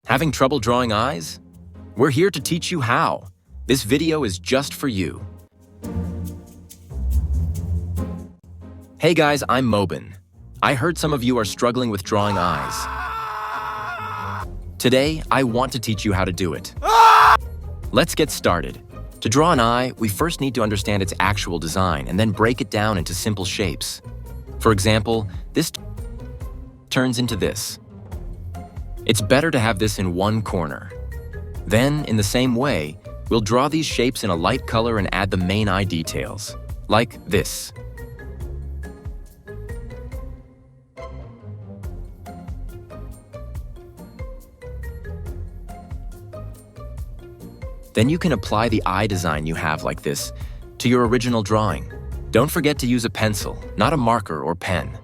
Having trouble drawing eyes? We're here to teach you how. This video is just for you. Hey guys, I'm Mobin. I heard some of you are struggling with drawing eyes. Today, I want to teach you how to do it. Let's get started. To draw an eye, we first need to understand its actual design and then break it down into simple shapes. For example, this turns into this. It's better to have this in one corner. Then, in the same way, we'll draw these shapes in a light color and add the main eye details, like this. Then you can apply the eye design you have like this to your original drawing. Don't forget to use a pencil, not a marker or pen.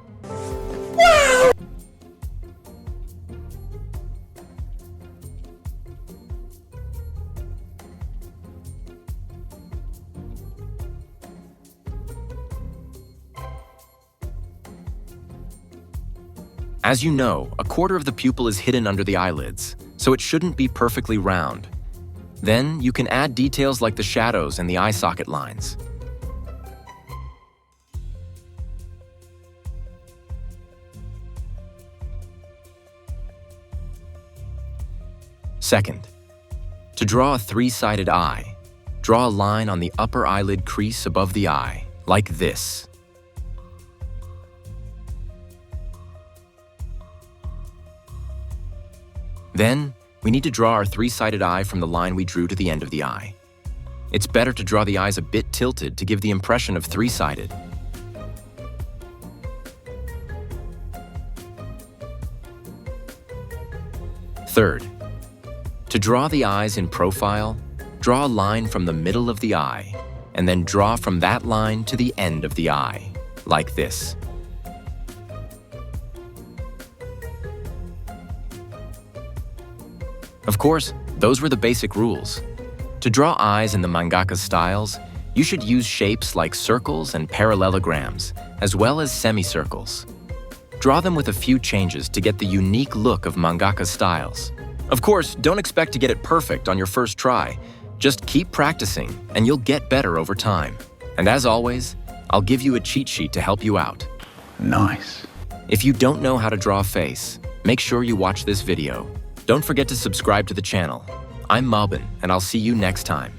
As you know, a quarter of the pupil is hidden under the eyelids, so it shouldn't be perfectly round. Then you can add details like the shadows and the eye socket lines. Second, to draw a three-sided eye, draw a line on the upper eyelid crease above the eye, like this. Then, we need to draw our three-sided eye from the line we drew to the end of the eye. It's better to draw the eyes a bit tilted to give the impression of three-sided. Third, to draw the eyes in profile, draw a line from the middle of the eye, and then draw from that line to the end of the eye, like this. Of course, those were the basic rules. To draw eyes in the mangaka styles, you should use shapes like circles and parallelograms, as well as semicircles. Draw them with a few changes to get the unique look of mangaka styles. Of course, don't expect to get it perfect on your first try. Just keep practicing, and you'll get better over time. And as always, I'll give you a cheat sheet to help you out. Nice. If you don't know how to draw a face, make sure you watch this video. Don't forget to subscribe to the channel. I'm Mobin, and I'll see you next time.